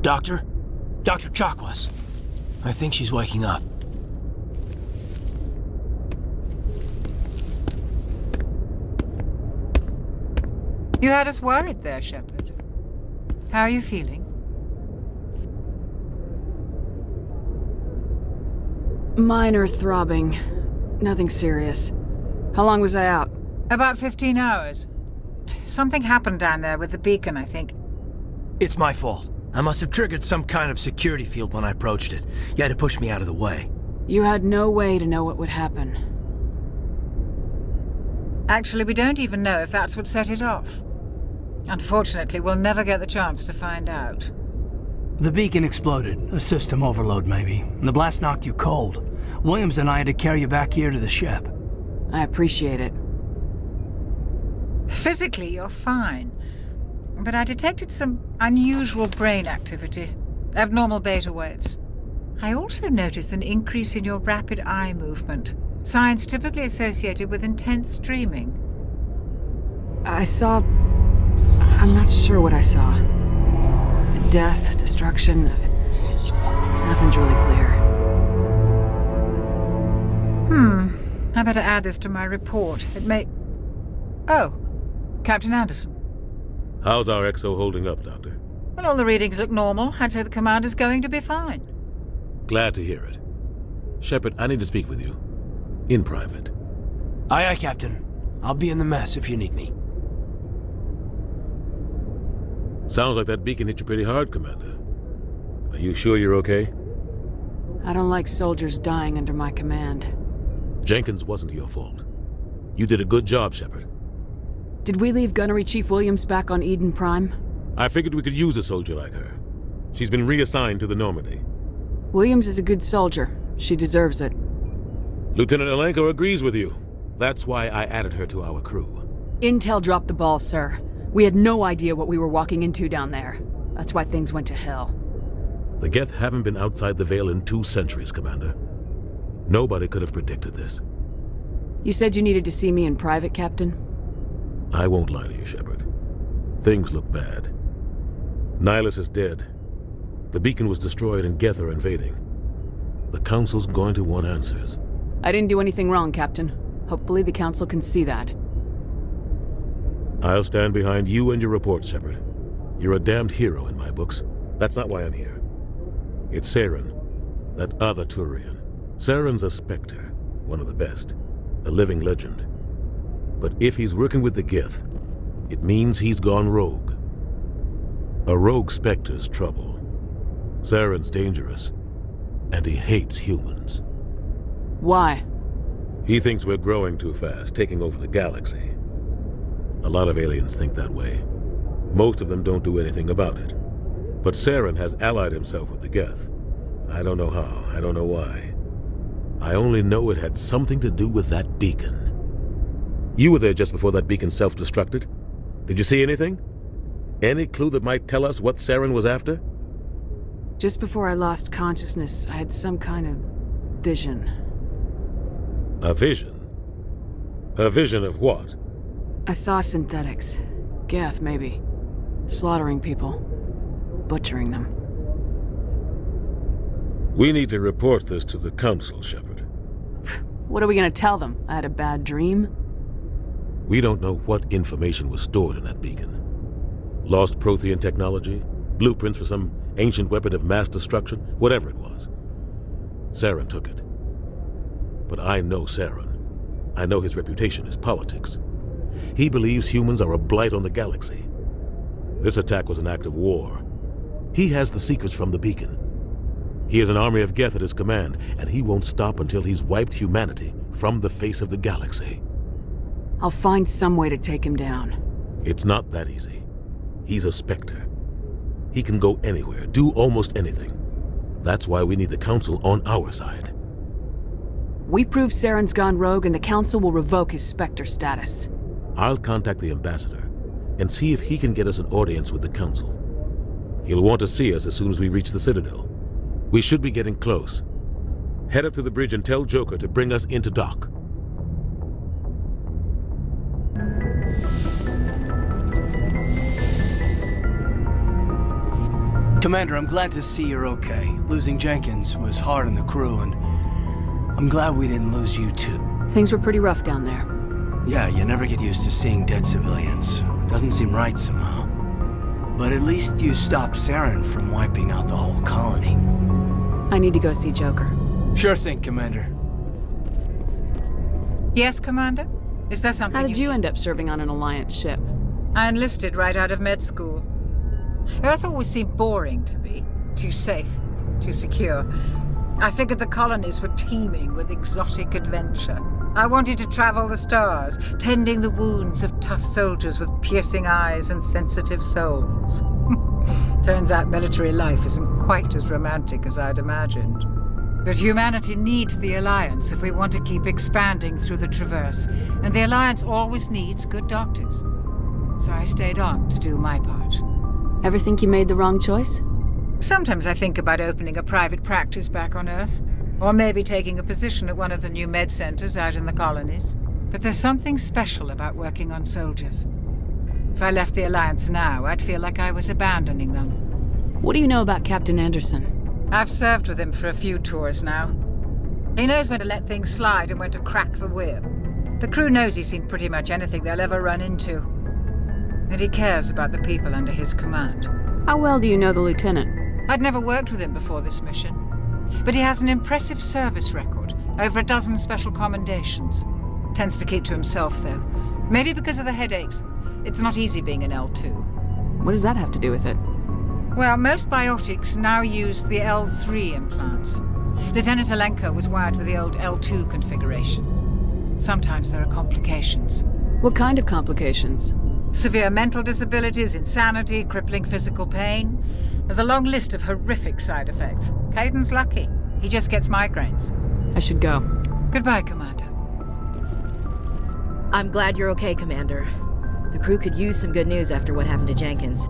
Doctor? Dr. Chakwas. I think she's waking up. You had us worried there, Shepard. How are you feeling? Minor throbbing. Nothing serious. How long was I out? About 15 hours. Something happened down there with the beacon, I think. It's my fault. I must have triggered some kind of security field when I approached it. You had to push me out of the way. You had no way to know what would happen. Actually, we don't even know if that's what set it off. Unfortunately, we'll never get the chance to find out. The beacon exploded. A system overload, maybe. The blast knocked you cold. Williams and I had to carry you back here to the ship. I appreciate it. Physically, you're fine. But I detected some unusual brain activity. Abnormal beta waves. I also noticed an increase in your rapid eye movement. Signs typically associated with intense dreaming. I saw... I'm not sure what I saw. Death, destruction... Nothing's really clear. I better add this to my report. It may... Oh, Captain Anderson. How's our XO holding up, Doctor? Well, all the readings look normal. I'd say the commander's going to be fine. Glad to hear it. Shepard, I need to speak with you. In private. Aye, aye, Captain. I'll be in the mess if you need me. Sounds like that beacon hit you pretty hard, Commander. Are you sure you're okay? I don't like soldiers dying under my command. Jenkins wasn't your fault. You did a good job, Shepard. Did we leave Gunnery Chief Williams back on Eden Prime? I figured we could use a soldier like her. She's been reassigned to the Normandy. Williams is a good soldier. She deserves it. Lieutenant Alenko agrees with you. That's why I added her to our crew. Intel dropped the ball, sir. We had no idea what we were walking into down there. That's why things went to hell. The Geth haven't been outside the Veil in 2 centuries, Commander. Nobody could have predicted this. You said you needed to see me in private, Captain? I won't lie to you, Shepard. Things look bad. Nihilus is dead. The beacon was destroyed and Geth are invading. The Council's going to want answers. I didn't do anything wrong, Captain. Hopefully the Council can see that. I'll stand behind you and your report, Shepard. You're a damned hero in my books. That's not why I'm here. It's Saren, that other Turian. Saren's a Spectre, one of the best. A living legend. But if he's working with the Geth, it means he's gone rogue. A rogue Spectre's trouble. Saren's dangerous, and he hates humans. Why? He thinks we're growing too fast, taking over the galaxy. A lot of aliens think that way. Most of them don't do anything about it. But Saren has allied himself with the Geth. I don't know how, I don't know why. I only know it had something to do with that beacon. You were there just before that beacon self-destructed. Did you see anything? Any clue that might tell us what Saren was after? Just before I lost consciousness, I had some kind of vision. A vision? A vision of what? I saw synthetics. Geth, maybe. Slaughtering people. Butchering them. We need to report this to the Council, Shepard. What are we gonna tell them? I had a bad dream? We don't know what information was stored in that beacon. Lost Prothean technology? Blueprints for some ancient weapon of mass destruction? Whatever it was. Saren took it. But I know Saren. I know his reputation is politics. He believes humans are a blight on the galaxy. This attack was an act of war. He has the secrets from the beacon. He has an army of Geth at his command, and he won't stop until he's wiped humanity from the face of the galaxy. I'll find some way to take him down. It's not that easy. He's a Spectre. He can go anywhere, do almost anything. That's why we need the Council on our side. We prove Saren's gone rogue and the Council will revoke his Spectre status. I'll contact the Ambassador and see if he can get us an audience with the Council. He'll want to see us as soon as we reach the Citadel. We should be getting close. Head up to the bridge and tell Joker to bring us into dock. Commander, I'm glad to see you're okay. Losing Jenkins was hard on the crew, and I'm glad we didn't lose you too. Things were pretty rough down there. Yeah, you never get used to seeing dead civilians. It doesn't seem right somehow. But at least you stopped Saren from wiping out the whole colony. I need to go see Joker. Sure thing, Commander. Yes, Commander? Is there something How did you end up serving on an Alliance ship? I enlisted right out of med school. Earth always seemed boring to me. Too safe, too secure. I figured the colonies were teeming with exotic adventure. I wanted to travel the stars, tending the wounds of tough soldiers with piercing eyes and sensitive souls. Turns out military life isn't quite as romantic as I'd imagined. But humanity needs the Alliance if we want to keep expanding through the Traverse, and the Alliance always needs good doctors. So I stayed on to do my part. Ever think you made the wrong choice? Sometimes I think about opening a private practice back on Earth, or maybe taking a position at one of the new med centers out in the colonies. But there's something special about working on soldiers. If I left the Alliance now, I'd feel like I was abandoning them. What do you know about Captain Anderson? I've served with him for a few tours now. He knows when to let things slide and when to crack the whip. The crew knows he's seen pretty much anything they'll ever run into. And he cares about the people under his command. How well do you know the Lieutenant? I'd never worked with him before this mission. But he has an impressive service record, over a dozen special commendations. Tends to keep to himself, though. Maybe because of the headaches. It's not easy being an L2. What does that have to do with it? Well, most biotics now use the L3 implants. Lieutenant Alenko was wired with the old L2 configuration. Sometimes there are complications. What kind of complications? Severe mental disabilities, insanity, crippling physical pain. There's a long list of horrific side effects. Caden's lucky. He just gets migraines. I should go. Goodbye, Commander. I'm glad you're okay, Commander. The crew could use some good news after what happened to Jenkins.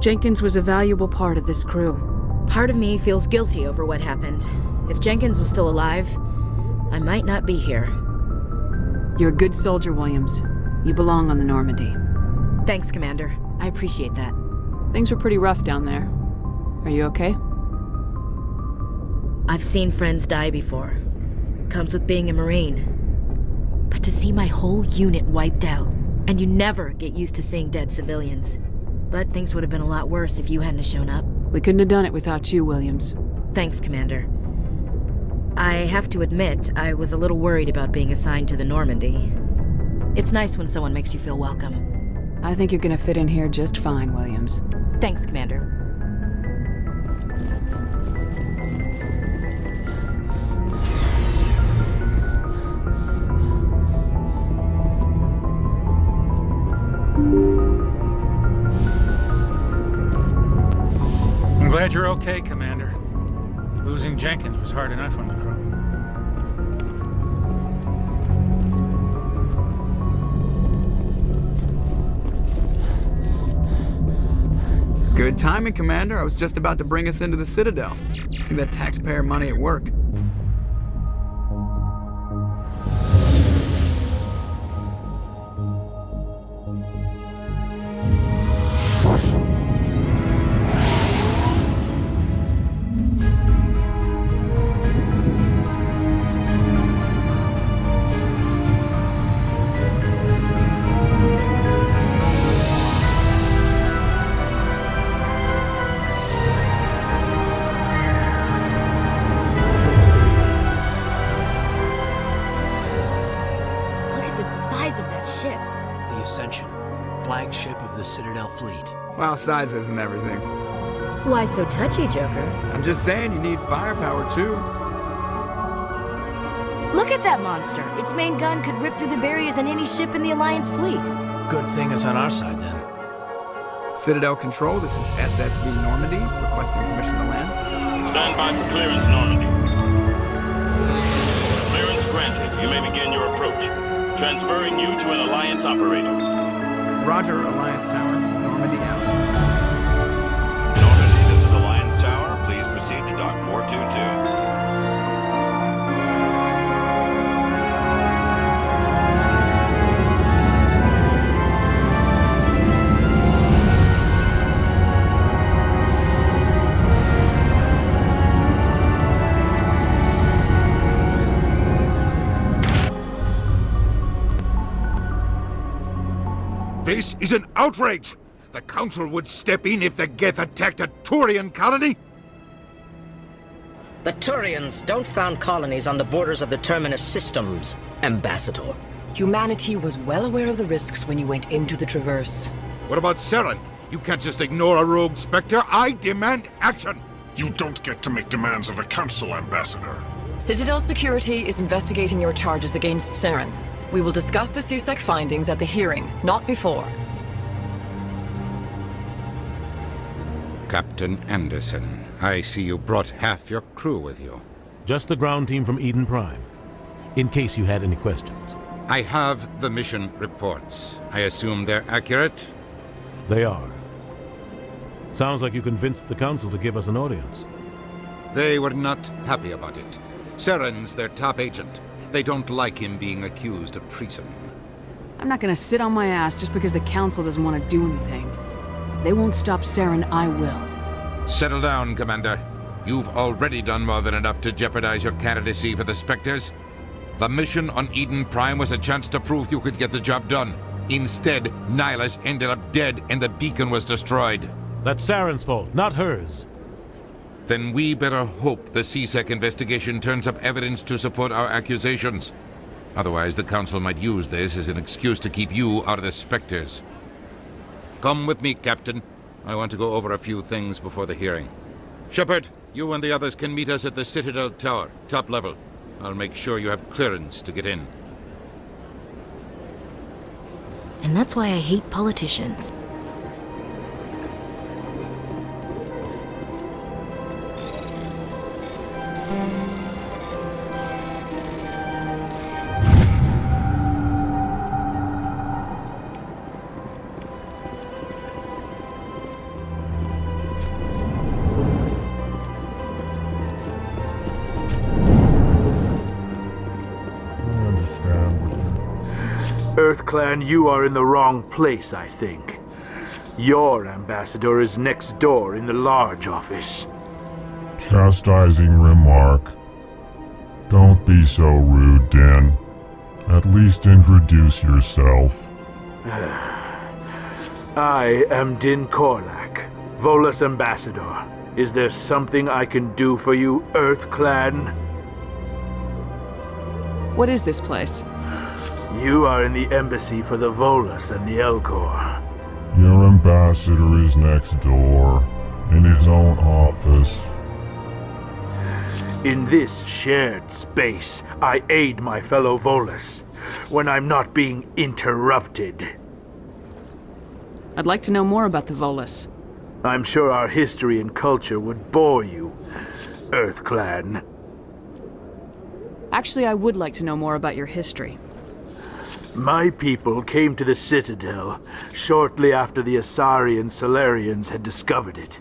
Jenkins was a valuable part of this crew. Part of me feels guilty over what happened. If Jenkins was still alive, I might not be here. You're a good soldier, Williams. You belong on the Normandy. Thanks, Commander. I appreciate that. Things were pretty rough down there. Are you okay? I've seen friends die before. Comes with being a Marine. But to see my whole unit wiped out, and you never get used to seeing dead civilians. But things would have been a lot worse if you hadn't shown up. We couldn't have done it without you, Williams. Thanks, Commander. I have to admit, I was a little worried about being assigned to the Normandy. It's nice when someone makes you feel welcome. I think you're gonna fit in here just fine, Williams. Thanks, Commander. I'm glad you're okay, Commander. Losing Jenkins was hard enough on the crew. Good timing, Commander. I was just about to bring us into the Citadel. See that taxpayer money at work. The Ascension, flagship of the Citadel fleet. Well, size isn't everything. Why so touchy, Joker? I'm just saying you need firepower, too. Look at that monster! Its main gun could rip through the barriers in any ship in the Alliance fleet. Good thing it's on our side, then. Citadel Control, this is SSV Normandy, requesting permission to land. Stand by for clearance, Normandy. Clearance granted. You may begin your approach. Transferring you to an Alliance operator. Roger, Alliance Tower. Normandy out. Normandy, this is Alliance Tower. Please proceed to Dock 422. This is an outrage! The Council would step in if the Geth attacked a Turian colony? The Turians don't found colonies on the borders of the Terminus systems, Ambassador. Humanity was well aware of the risks when you went into the Traverse. What about Saren? You can't just ignore a rogue Spectre. I demand action! You don't get to make demands of the Council, Ambassador. Citadel Security is investigating your charges against Saren. We will discuss the CSEC findings at the hearing, not before. Captain Anderson, I see you brought half your crew with you. Just the ground team from Eden Prime, in case you had any questions. I have the mission reports. I assume they're accurate? They are. Sounds like you convinced the Council to give us an audience. They were not happy about it. Saren's their top agent. They don't like him being accused of treason. I'm not gonna sit on my ass just because the Council doesn't want to do anything. If they won't stop Saren, I will. Settle down, Commander. You've already done more than enough to jeopardize your candidacy for the Spectres. The mission on Eden Prime was a chance to prove you could get the job done. Instead, Nihilus ended up dead and the beacon was destroyed. That's Saren's fault, not hers. Then we better hope the CSEC investigation turns up evidence to support our accusations. Otherwise, the Council might use this as an excuse to keep you out of the Spectres. Come with me, Captain. I want to go over a few things before the hearing. Shepard, you and the others can meet us at the Citadel Tower, top level. I'll make sure you have clearance to get in. And that's why I hate politicians. EarthClan, you are in the wrong place, I think. Your ambassador is next door in the large office. Chastising remark. Don't be so rude, Dan. At least introduce yourself. I am Din Korlak, Volus ambassador. Is there something I can do for you, EarthClan? What is this place? You are in the embassy for the Volus and the Elcor. Your ambassador is next door, in his own office. In this shared space, I aid my fellow Volus when I'm not being interrupted. I'd like to know more about the Volus. I'm sure our history and culture would bore you, EarthClan. Actually, I would like to know more about your history. My people came to the Citadel shortly after the Asari and Solarians had discovered it.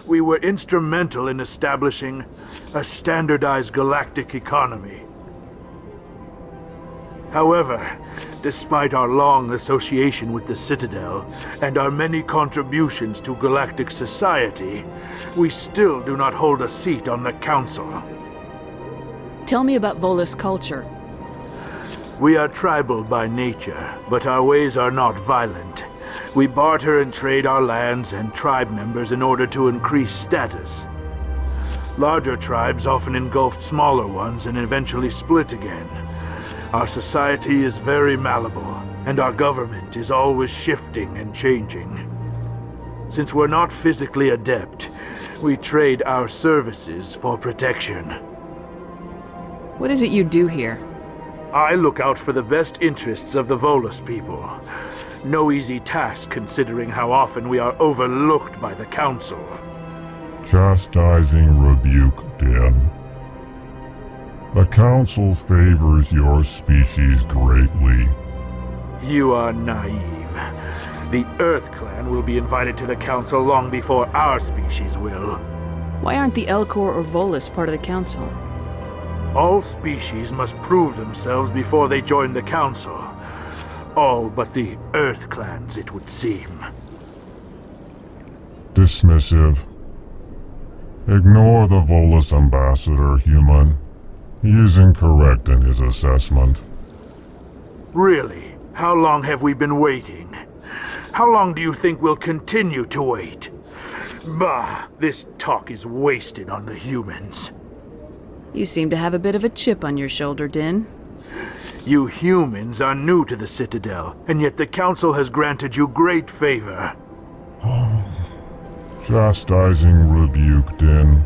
We were instrumental in establishing a standardized galactic economy. However, despite our long association with the Citadel and our many contributions to galactic society, we still do not hold a seat on the Council. Tell me about Volus culture. We are tribal by nature, but our ways are not violent. We barter and trade our lands and tribe members in order to increase status. Larger tribes often engulf smaller ones and eventually split again. Our society is very malleable, and our government is always shifting and changing. Since we're not physically adept, we trade our services for protection. What is it you do here? I look out for the best interests of the Volus people. No easy task considering how often we are overlooked by the Council. Chastising rebuke, Dan. The Council favors your species greatly. You are naive. The EarthClan will be invited to the Council long before our species will. Why aren't the Elcor or Volus part of the Council? All species must prove themselves before they join the Council. All but the EarthClans, it would seem. Dismissive. Ignore the Volus ambassador, human. He is incorrect in his assessment. Really? How long have we been waiting? How long do you think we'll continue to wait? Bah, this talk is wasted on the humans. You seem to have a bit of a chip on your shoulder, Din. You humans are new to the Citadel, and yet the Council has granted you great favor. Chastising rebuke, Din.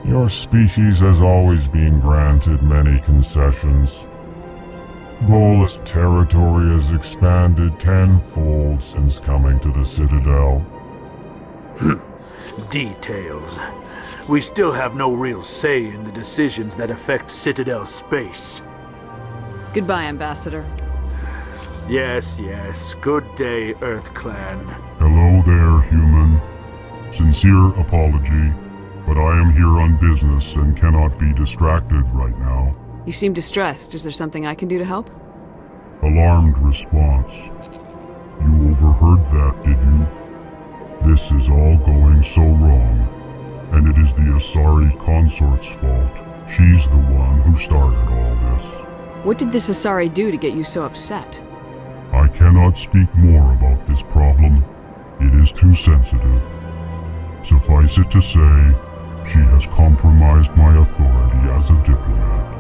Your species has always been granted many concessions. Volus territory has expanded tenfold since coming to the Citadel. Details. We still have no real say in the decisions that affect Citadel space. Goodbye, Ambassador. Yes, yes. Good day, Earth Clan. Hello there, human. Sincere apology, but I am here on business and cannot be distracted right now. You seem distressed. Is there something I can do to help? Alarmed response. You overheard that, did you? This is all going so wrong, and it is the Asari consort's fault. She's the one who started all this. What did this Asari do to get you so upset? I cannot speak more about this problem. It is too sensitive. Suffice it to say, she has compromised my authority as a diplomat.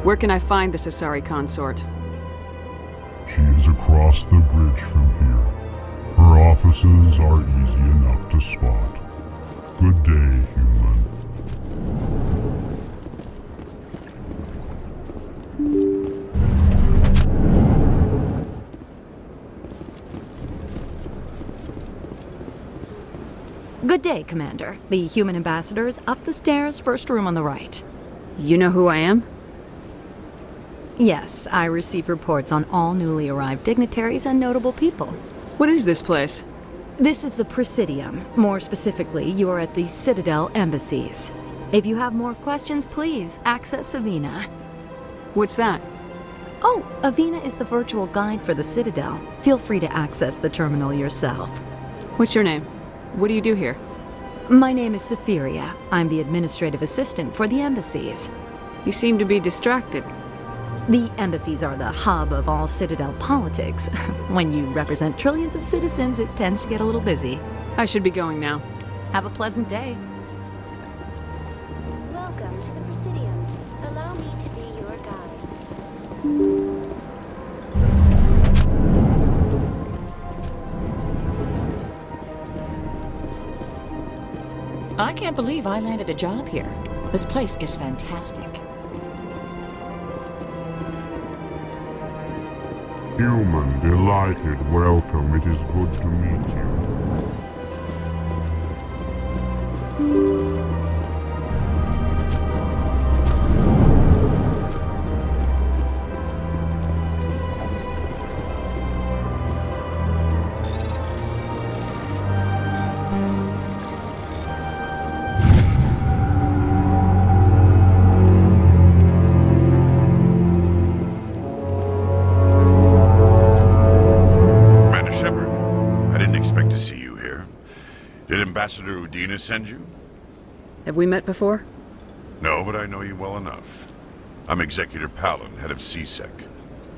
Where can I find this Asari consort? She is across the bridge from here. Her offices are easy enough to spot. Good day, human. Good day, Commander. The human ambassador is up the stairs, first room on the right. You know who I am? Yes, I receive reports on all newly arrived dignitaries and notable people. What is this place? This is the Presidium. More specifically, you are at the Citadel embassies. If you have more questions, please access Avina. What's that? Oh, Avina is the virtual guide for the Citadel. Feel free to access the terminal yourself. What's your name? What do you do here? My name is Safiria. I'm the administrative assistant for the embassies. You seem to be distracted. The embassies are the hub of all Citadel politics. When you represent trillions of citizens, it tends to get a little busy. I should be going now. Have a pleasant day. Welcome to the Presidium. Allow me to be your guide. I can't believe I landed a job here. This place is fantastic. Human, delighted, welcome. It is good to meet you. Ambassador Udina send you? Have we met before? No, but I know you well enough. I'm Executor Palin, head of CSEC.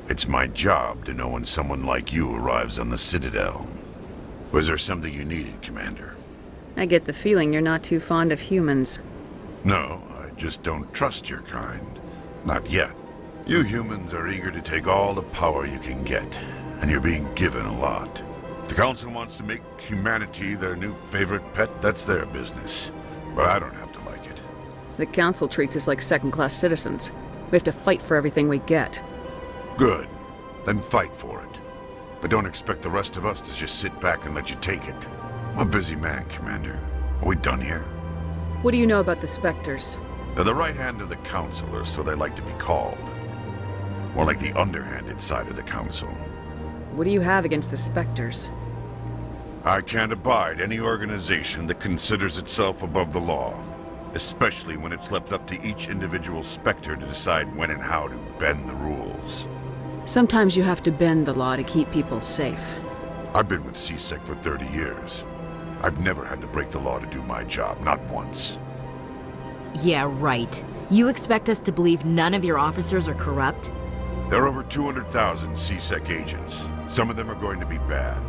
It's my job to know when someone like you arrives on the Citadel. Was there something you needed, Commander? I get the feeling you're not too fond of humans. No, I just don't trust your kind. Not yet. You humans are eager to take all the power you can get, and you're being given a lot. If the Council wants to make humanity their new favorite pet, that's their business. But I don't have to like it. The Council treats us like second-class citizens. We have to fight for everything we get. Good. Then fight for it. But don't expect the rest of us to just sit back and let you take it. I'm a busy man, Commander. Are we done here? What do you know about the Spectres? They're the right hand of the Council, or so they like to be called. More like the underhanded side of the Council. What do you have against the Spectres? I can't abide any organization that considers itself above the law, especially when it's left up to each individual Spectre to decide when and how to bend the rules. Sometimes you have to bend the law to keep people safe. I've been with CSEC for 30 years. I've never had to break the law to do my job, not once. Yeah, right. You expect us to believe none of your officers are corrupt? There are over 200,000 CSEC agents. Some of them are going to be bad.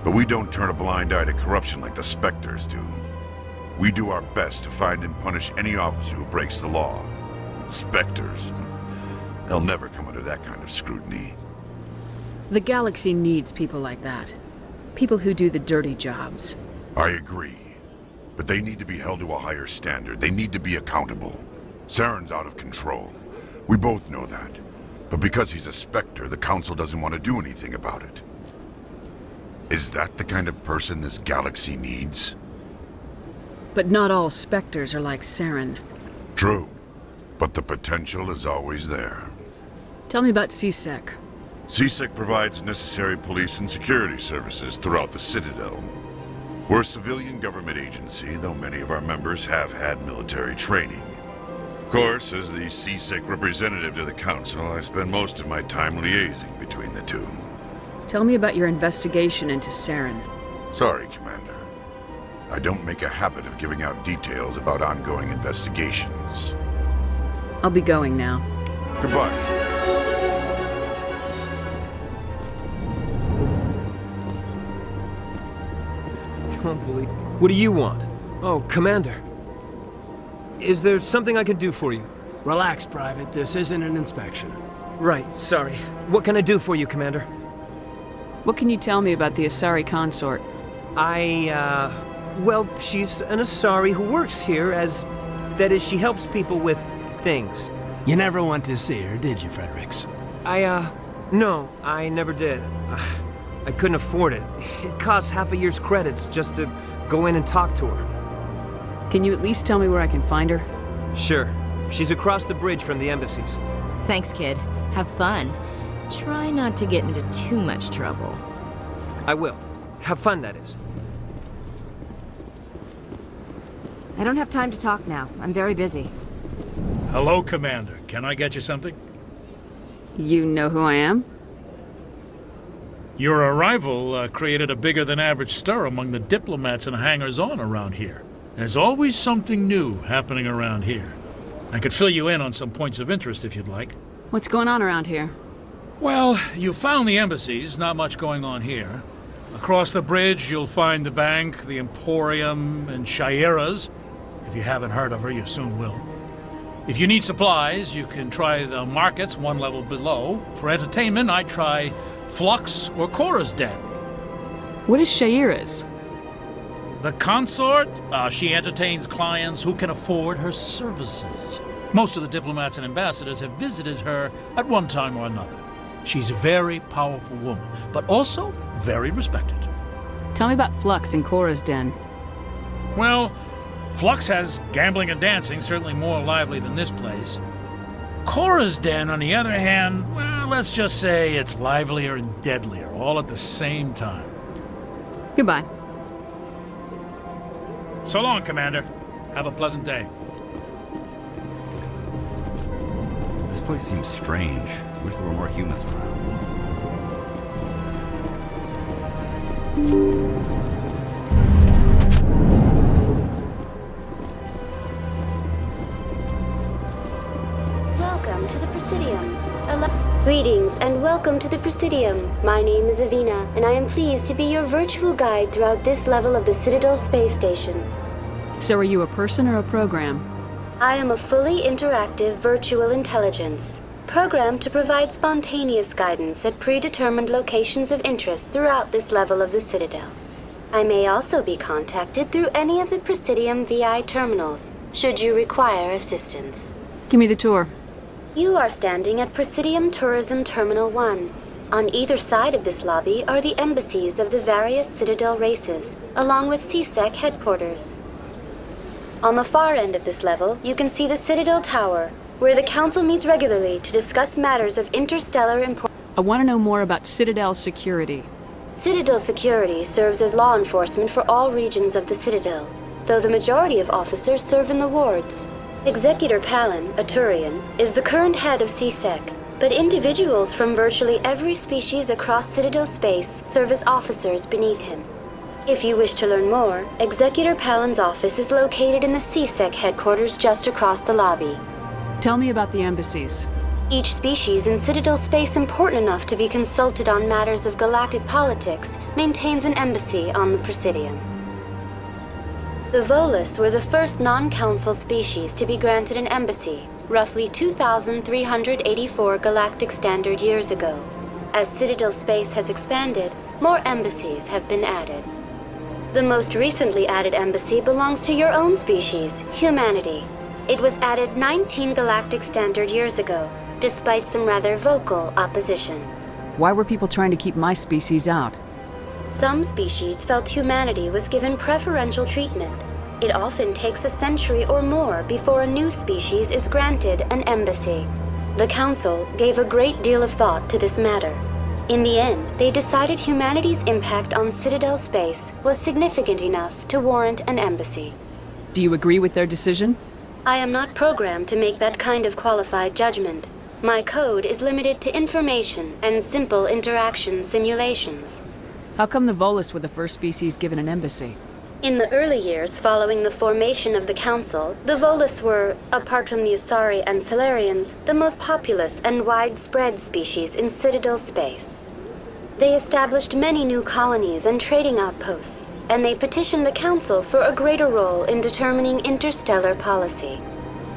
But we don't turn a blind eye to corruption like the Spectres do. We do our best to find and punish any officer who breaks the law. Spectres. They'll never come under that kind of scrutiny. The galaxy needs people like that. People who do the dirty jobs. I agree. But they need to be held to a higher standard. They need to be accountable. Saren's out of control. We both know that. But because he's a Spectre, the Council doesn't want to do anything about it. Is that the kind of person this galaxy needs? But not all Spectres are like Saren. True. But the potential is always there. Tell me about CSEC. CSEC provides necessary police and security services throughout the Citadel. We're a civilian government agency, though many of our members have had military training. Of course, as the CSEC representative to the Council, I spend most of my time liaising between the two. Tell me about your investigation into Saren. Sorry, Commander. I don't make a habit of giving out details about ongoing investigations. I'll be going now. Goodbye. Don't believe. What do you want? Oh, Commander. Is there something I can do for you? Relax, Private. This isn't an inspection. Right, sorry. What can I do for you, Commander? What can you tell me about the Asari consort? Well, she's an Asari who works here as... That is, she helps people with things. You never went to see her, did you, Fredericks? No, I never did. I couldn't afford it. It costs half a year's credits just to go in and talk to her. Can you at least tell me where I can find her? Sure. She's across the bridge from the embassies. Thanks, kid. Have fun. Try not to get into too much trouble. I will. Have fun, that is. I don't have time to talk now. I'm very busy. Hello, Commander. Can I get you something? You know who I am? Your arrival created a bigger-than-average stir among the diplomats and hangers-on around here. There's always something new happening around here. I could fill you in on some points of interest if you'd like. What's going on around here? Well, you found the embassies, not much going on here. Across the bridge, you'll find the bank, the Emporium, and Shaira's. If you haven't heard of her, you soon will. If you need supplies, you can try the markets one level below. For entertainment, I'd try Flux or Cora's Den. What is Shaira's? The consort? She entertains clients who can afford her services. Most of the diplomats and ambassadors have visited her at one time or another. She's a very powerful woman, but also very respected. Tell me about Flux and Cora's Den. Well, Flux has gambling and dancing, certainly more lively than this place. Cora's Den, on the other hand, well, let's just say it's livelier and deadlier, all at the same time. Goodbye. So long, Commander. Have a pleasant day. This place seems strange. Wish there were more humans around. Welcome to the Presidium. Greetings and welcome to the Presidium. My name is Avina, and I am pleased to be your virtual guide throughout this level of the Citadel space station. So are you a person or a program? I am a fully interactive virtual intelligence, programmed to provide spontaneous guidance at predetermined locations of interest throughout this level of the Citadel. I may also be contacted through any of the Presidium VI terminals, should you require assistance. Give me the tour. You are standing at Presidium Tourism Terminal 1. On either side of this lobby are the embassies of the various Citadel races, along with CSEC headquarters. On the far end of this level, you can see the Citadel Tower, where the Council meets regularly to discuss matters of interstellar importance. I want to know more about Citadel security. Citadel security serves as law enforcement for all regions of the Citadel, though the majority of officers serve in the wards. Executor Palin, a Turian, is the current head of CSEC, but individuals from virtually every species across Citadel space serve as officers beneath him. If you wish to learn more, Executor Palin's office is located in the CSEC headquarters just across the lobby. Tell me about the embassies. Each species in Citadel space important enough to be consulted on matters of galactic politics maintains an embassy on the Presidium. The Volus were the first non-council species to be granted an embassy, roughly 2,384 galactic standard years ago. As Citadel space has expanded, more embassies have been added. The most recently added embassy belongs to your own species, humanity. It was added 19 galactic standard years ago, despite some rather vocal opposition. Why were people trying to keep my species out? Some species felt humanity was given preferential treatment. It often takes a century or more before a new species is granted an embassy. The Council gave a great deal of thought to this matter. In the end, they decided humanity's impact on Citadel space was significant enough to warrant an embassy. Do you agree with their decision? I am not programmed to make that kind of qualified judgment. My code is limited to information and simple interaction simulations. How come the Volus were the first species given an embassy? In the early years following the formation of the Council, the Volus were, apart from the Asari and Salarians, the most populous and widespread species in Citadel space. They established many new colonies and trading outposts, and they petitioned the Council for a greater role in determining interstellar policy.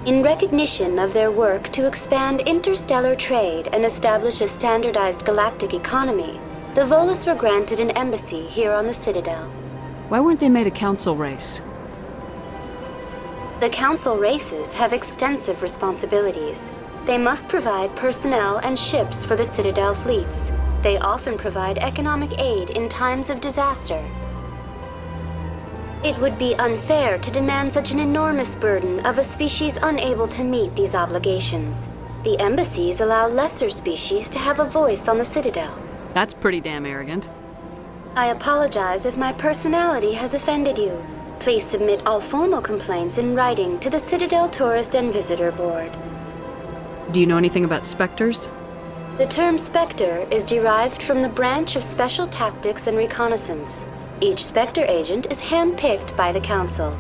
In recognition of their work to expand interstellar trade and establish a standardized galactic economy, the Volus were granted an embassy here on the Citadel. Why weren't they made a council race? The council races have extensive responsibilities. They must provide personnel and ships for the Citadel fleets. They often provide economic aid in times of disaster. It would be unfair to demand such an enormous burden of a species unable to meet these obligations. The embassies allow lesser species to have a voice on the Citadel. That's pretty damn arrogant. I apologize if my personality has offended you. Please submit all formal complaints in writing to the Citadel Tourist and Visitor Board. Do you know anything about specters? The term Spectre is derived from the branch of Special Tactics and Reconnaissance. Each Spectre agent is handpicked by the Council.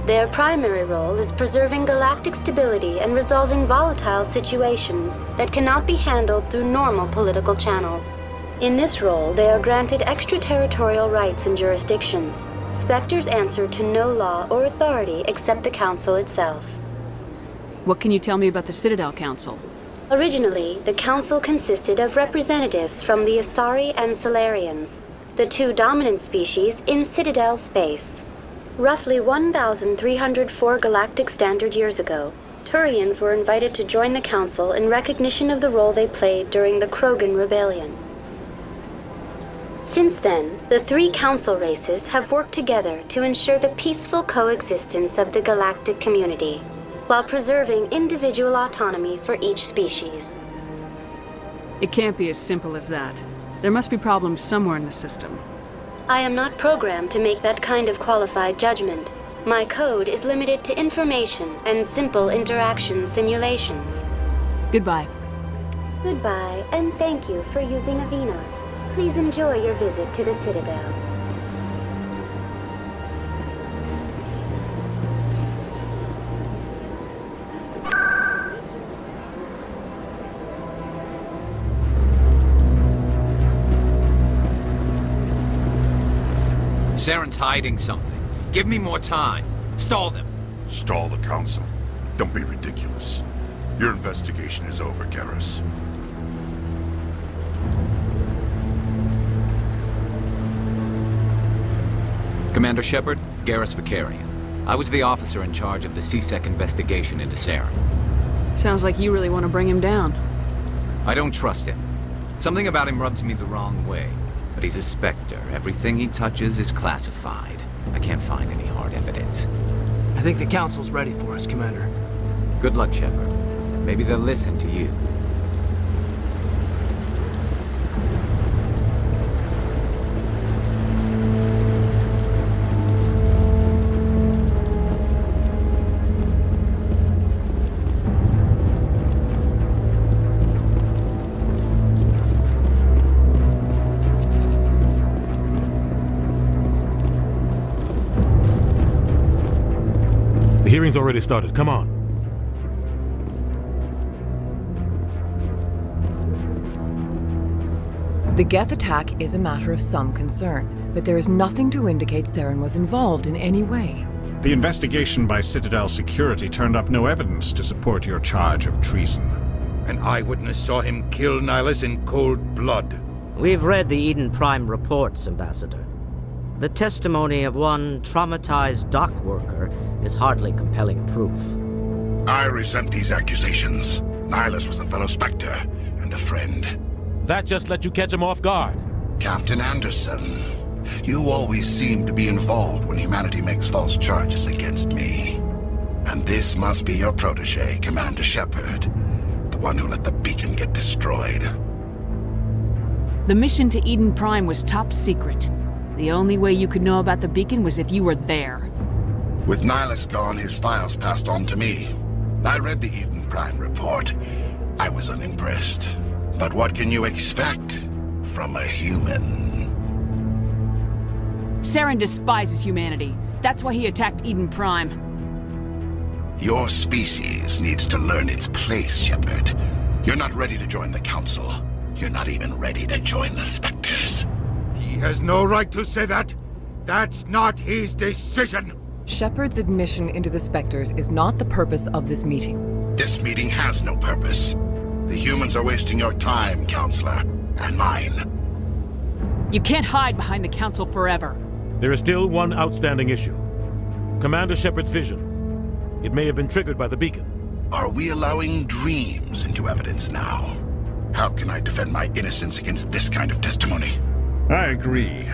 Their primary role is preserving galactic stability and resolving volatile situations that cannot be handled through normal political channels. In this role, they are granted extraterritorial rights and jurisdictions. Spectres answer to no law or authority except the Council itself. What can you tell me about the Citadel Council? Originally, the Council consisted of representatives from the Asari and Salarians, the two dominant species in Citadel space. Roughly 1,304 galactic standard years ago, Turians were invited to join the Council in recognition of the role they played during the Krogan Rebellion. Since then, the three council races have worked together to ensure the peaceful coexistence of the galactic community, while preserving individual autonomy for each species. It can't be as simple as that. There must be problems somewhere in the system. I am not programmed to make that kind of qualified judgment. My code is limited to information and simple interaction simulations. Goodbye. Goodbye, and thank you for using Avina. Please enjoy your visit to the Citadel. Saren's hiding something. Give me more time. Stall them. Stall the Council? Don't be ridiculous. Your investigation is over, Garrus. Commander Shepard, Garrus Vicarian. I was the officer in charge of the CSEC investigation into Saren. Sounds like you really want to bring him down. I don't trust him. Something about him rubs me the wrong way. But he's a Spectre. Everything he touches is classified. I can't find any hard evidence. I think the Council's ready for us, Commander. Good luck, Shepard. Maybe they'll listen to you. The hearing's already started. Come on. The Geth attack is a matter of some concern, but there is nothing to indicate Saren was involved in any way. The investigation by Citadel security turned up no evidence to support your charge of treason. An eyewitness saw him kill Nihilus in cold blood. We've read the Eden Prime reports, Ambassador. The testimony of one traumatized dock worker is hardly compelling proof. I resent these accusations. Nihilus was a fellow Spectre and a friend. That just let you catch him off guard. Captain Anderson, you always seem to be involved when humanity makes false charges against me. And this must be your protege, Commander Shepard, the one who let the beacon get destroyed. The mission to Eden Prime was top secret. The only way you could know about the beacon was if you were there. With Nihilus gone, his files passed on to me. I read the Eden Prime report. I was unimpressed. But what can you expect from a human? Saren despises humanity. That's why he attacked Eden Prime. Your species needs to learn its place, Shepard. You're not ready to join the Council. You're not even ready to join the Spectres. He has no right to say that. That's not his decision. Shepard's admission into the Spectres is not the purpose of this meeting. This meeting has no purpose. The humans are wasting your time, Counselor, and mine. You can't hide behind the Council forever. There is still one outstanding issue. Commander Shepard's vision. It may have been triggered by the beacon. Are we allowing dreams into evidence now? How can I defend my innocence against this kind of testimony? I agree.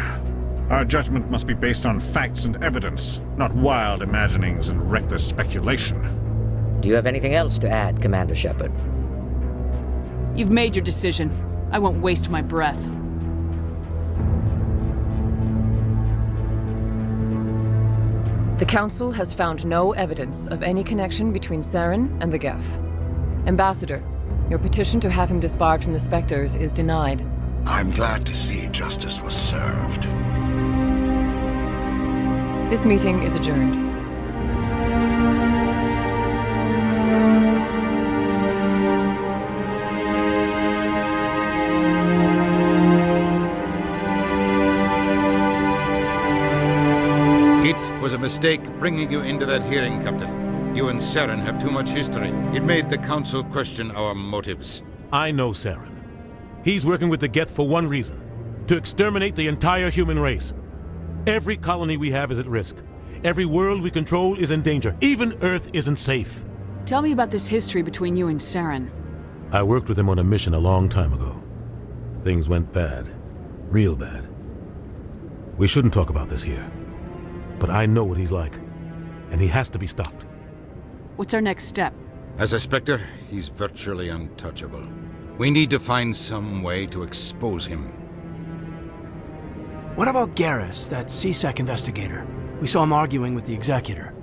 Our judgment must be based on facts and evidence, not wild imaginings and reckless speculation. Do you have anything else to add, Commander Shepard? You've made your decision. I won't waste my breath. The Council has found no evidence of any connection between Saren and the Geth. Ambassador, your petition to have him disbarred from the Spectres is denied. I'm glad to see justice was served. This meeting is adjourned. It was a mistake bringing you into that hearing, Captain. You and Saren have too much history. It made the Council question our motives. I know Saren. He's working with the Geth for one reason. To exterminate the entire human race. Every colony we have is at risk. Every world we control is in danger. Even Earth isn't safe. Tell me about this history between you and Saren. I worked with him on a mission a long time ago. Things went bad. Real bad. We shouldn't talk about this here. But I know what he's like. And he has to be stopped. What's our next step? As a Spectre, he's virtually untouchable. We need to find some way to expose him. What about Garrus, that CSEC investigator? We saw him arguing with the Executor.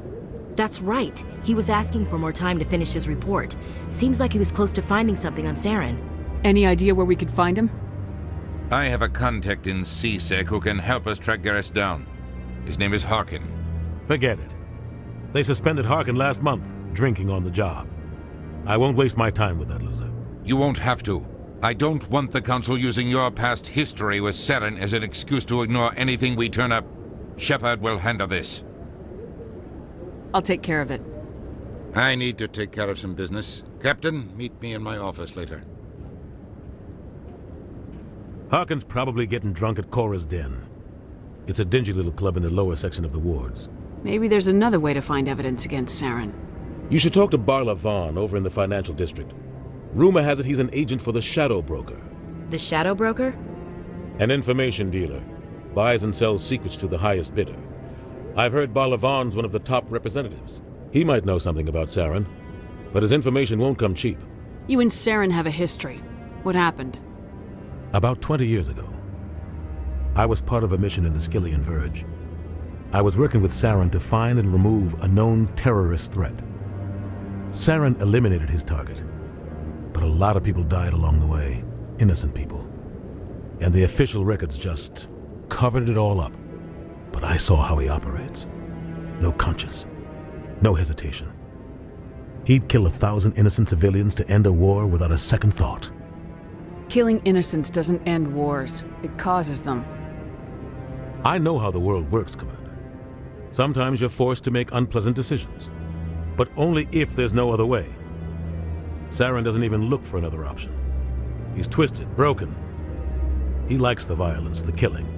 That's right. He was asking for more time to finish his report. Seems like he was close to finding something on Saren. Any idea where we could find him? I have a contact in CSEC who can help us track Garrus down. His name is Harkin. Forget it. They suspended Harkin last month, drinking on the job. I won't waste my time with that loser. You won't have to. I don't want the Council using your past history with Saren as an excuse to ignore anything we turn up. Shepard will handle this. I'll take care of it. I need to take care of some business. Captain, meet me in my office later. Harkin's probably getting drunk at Cora's Den. It's a dingy little club in the lower section of the wards. Maybe there's another way to find evidence against Saren. You should talk to Barla Vaughn over in the financial district. Rumor has it he's an agent for the Shadow Broker. The Shadow Broker? An information dealer. Buys and sells secrets to the highest bidder. I've heard Barla Vaughn's one of the top representatives. He might know something about Saren, but his information won't come cheap. You and Saren have a history. What happened? About 20 years ago, I was part of a mission in the Skillian Verge. I was working with Saren to find and remove a known terrorist threat. Saren eliminated his target, but a lot of people died along the way, innocent people. And the official records just covered it all up. But I saw how he operates. No conscience, no hesitation. He'd kill 1,000 innocent civilians to end a war without a second thought. Killing innocents doesn't end wars. It causes them. I know how the world works, Commander. Sometimes you're forced to make unpleasant decisions. But only if there's no other way. Saren doesn't even look for another option. He's twisted, broken. He likes the violence, the killing.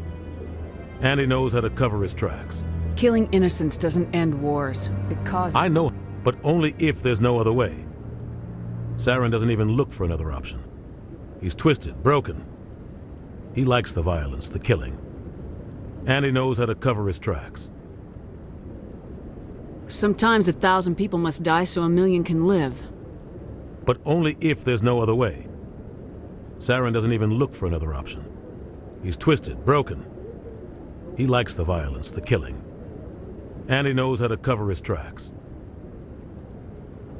And he knows how to cover his tracks. Killing innocents doesn't end wars. It causes... I know, but only if there's no other way. Saren doesn't even look for another option. He's twisted, broken. He likes the violence, the killing. And he knows how to cover his tracks. Sometimes 1,000 people must die so 1,000,000 can live. But only if there's no other way. Saren doesn't even look for another option. He's twisted, broken. He likes the violence, the killing. And he knows how to cover his tracks.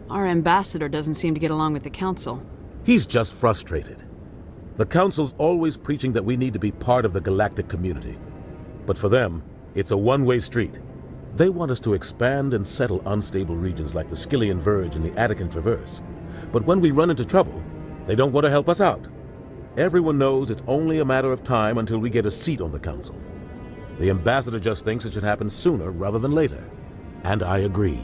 Our ambassador doesn't seem to get along with the Council. He's just frustrated. The Council's always preaching that we need to be part of the galactic community. But for them, it's a one-way street. They want us to expand and settle unstable regions like the Skyllian Verge and the Attican Traverse. But when we run into trouble, they don't want to help us out. Everyone knows it's only a matter of time until we get a seat on the Council. The ambassador just thinks it should happen sooner rather than later. And I agree.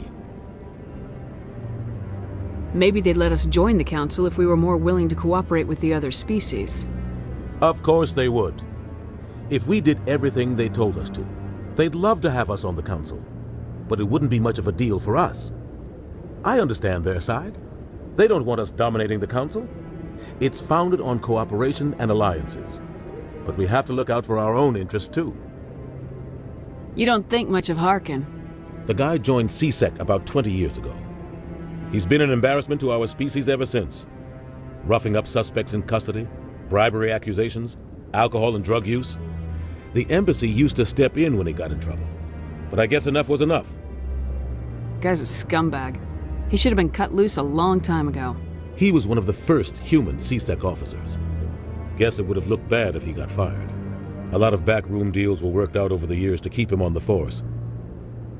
Maybe they'd let us join the Council if we were more willing to cooperate with the other species. Of course they would. If we did everything they told us to, they'd love to have us on the Council. But it wouldn't be much of a deal for us. I understand their side. They don't want us dominating the Council. It's founded on cooperation and alliances. But we have to look out for our own interests too. You don't think much of Harkin. The guy joined CSEC about 20 years ago. He's been an embarrassment to our species ever since. Roughing up suspects in custody, bribery accusations, alcohol and drug use. The embassy used to step in when he got in trouble. But I guess enough was enough. Guy's a scumbag. He should have been cut loose a long time ago. He was one of the first human CSEC officers. Guess it would have looked bad if he got fired. A lot of backroom deals were worked out over the years to keep him on the force.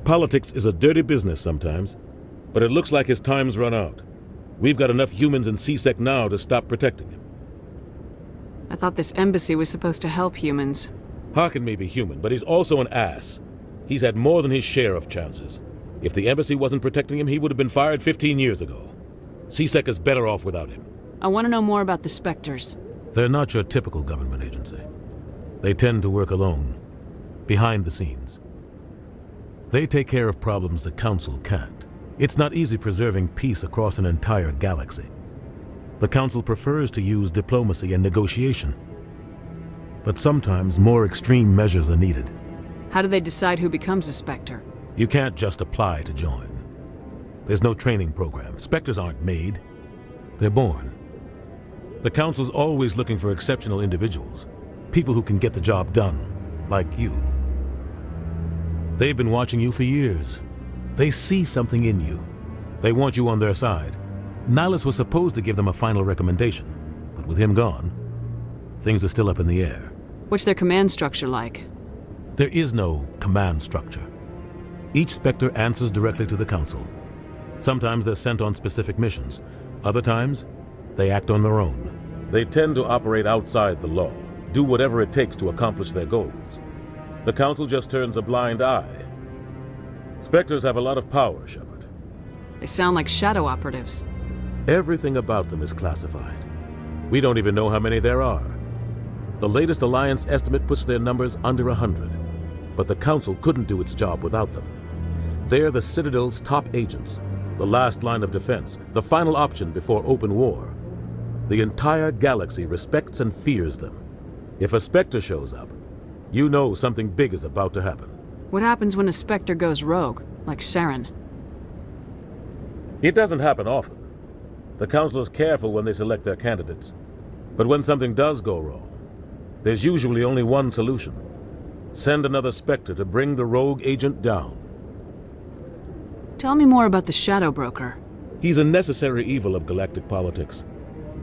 Politics is a dirty business sometimes, but it looks like his time's run out. We've got enough humans in CSEC now to stop protecting him. I thought this embassy was supposed to help humans. Harkin may be human, but he's also an ass. He's had more than his share of chances. If the embassy wasn't protecting him, he would have been fired 15 years ago. CSEC is better off without him. I want to know more about the Spectres. They're not your typical government agency. They tend to work alone, behind the scenes. They take care of problems the Council can't. It's not easy preserving peace across an entire galaxy. The Council prefers to use diplomacy and negotiation. But sometimes more extreme measures are needed. How do they decide who becomes a Spectre? You can't just apply to join. There's no training program. Spectres aren't made. They're born. The Council's always looking for exceptional individuals. People who can get the job done, like you. They've been watching you for years. They see something in you. They want you on their side. Nihilus was supposed to give them a final recommendation, but with him gone, things are still up in the air. What's their command structure like? There is no command structure. Each Spectre answers directly to the Council. Sometimes they're sent on specific missions. Other times, they act on their own. They tend to operate outside the law, do whatever it takes to accomplish their goals. The Council just turns a blind eye. Spectres have a lot of power, Shepard. They sound like shadow operatives. Everything about them is classified. We don't even know how many there are. The latest Alliance estimate puts their numbers under 100. But the Council couldn't do its job without them. They're the Citadel's top agents, the last line of defense, the final option before open war. The entire galaxy respects and fears them. If a Spectre shows up, you know something big is about to happen. What happens when a Spectre goes rogue, like Saren? It doesn't happen often. The Council is careful when they select their candidates. But when something does go wrong, there's usually only one solution. Send another Spectre to bring the rogue agent down. Tell me more about the Shadow Broker. He's a necessary evil of galactic politics.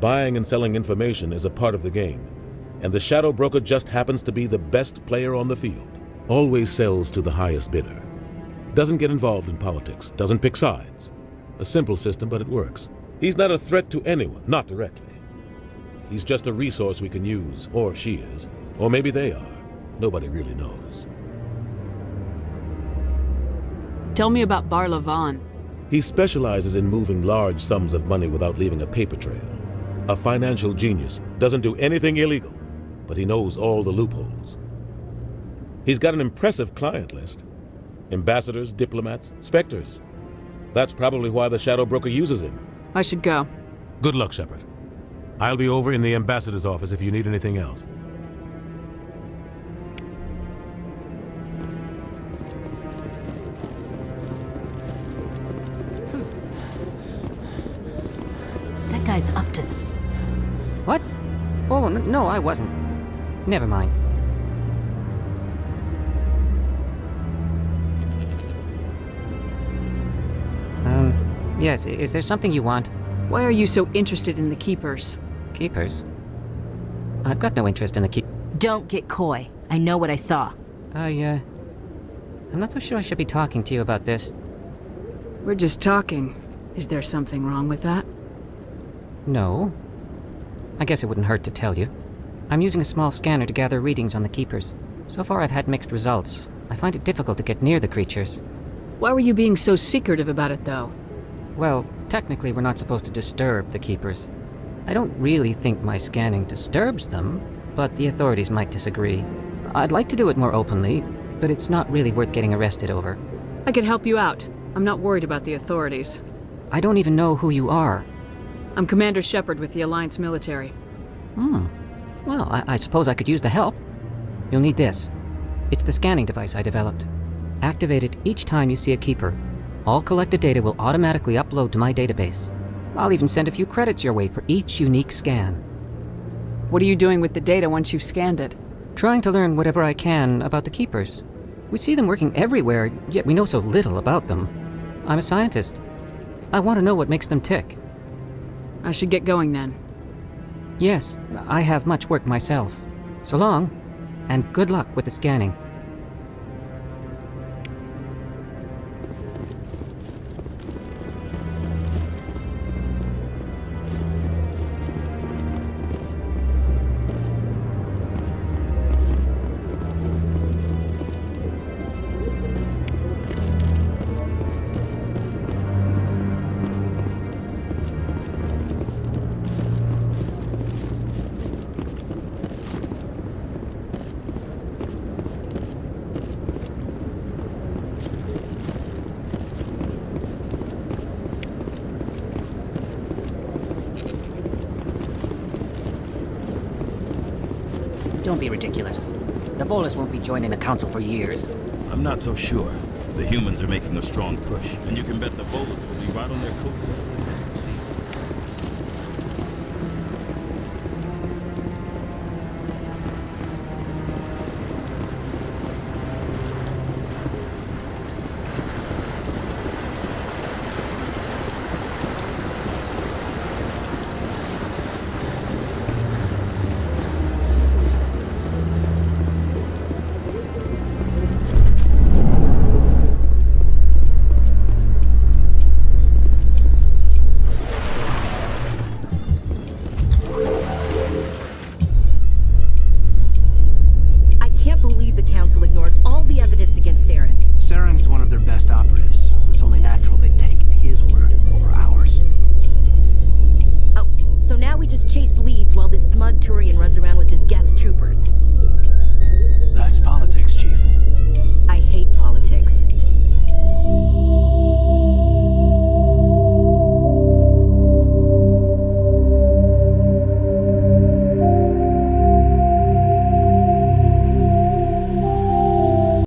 Buying and selling information is a part of the game, and the Shadow Broker just happens to be the best player on the field. Always sells to the highest bidder. Doesn't get involved in politics, doesn't pick sides. A simple system, but it works. He's not a threat to anyone, not directly. He's just a resource we can use, or she is. Or maybe they are. Nobody really knows. Tell me about Barla Vaughn. He specializes in moving large sums of money without leaving a paper trail. A financial genius, doesn't do anything illegal, but he knows all the loopholes. He's got an impressive client list. Ambassadors, diplomats, specters. That's probably why the Shadow Broker uses him. I should go. Good luck, Shepard. I'll be over in the ambassador's office if you need anything else. That guy's up to... What? Oh, no, I wasn't. Never mind. Yes, is there something you want? Why are you so interested in the Keepers? Keepers? I've got no interest in the Don't get coy. I know what I saw. I'm not so sure I should be talking to you about this. We're just talking. Is there something wrong with that? No. I guess it wouldn't hurt to tell you. I'm using a small scanner to gather readings on the Keepers. So far I've had mixed results. I find it difficult to get near the creatures. Why were you being so secretive about it, though? Well, technically we're not supposed to disturb the Keepers. I don't really think my scanning disturbs them, but the authorities might disagree. I'd like to do it more openly, but it's not really worth getting arrested over. I could help you out. I'm not worried about the authorities. I don't even know who you are. I'm Commander Shepard with the Alliance military. Well, I suppose I could use the help. You'll need this. It's the scanning device I developed. Activate it each time you see a Keeper. All collected data will automatically upload to my database. I'll even send a few credits your way for each unique scan. What are you doing with the data once you've scanned it? Trying to learn whatever I can about the Keepers. We see them working everywhere, yet we know so little about them. I'm a scientist. I want to know what makes them tick. I should get going then. Yes, I have much work myself. So long, and good luck with the scanning. Don't be ridiculous. The Volus won't be joining the Council for years. I'm not so sure. The humans are making a strong push, and you can bet the Volus will be right on their coattails if they succeed. Operatives. It's only natural they'd take his word over ours. Oh, so now we just chase leads while this smug Turian runs around with his Geth troopers. That's politics, Chief.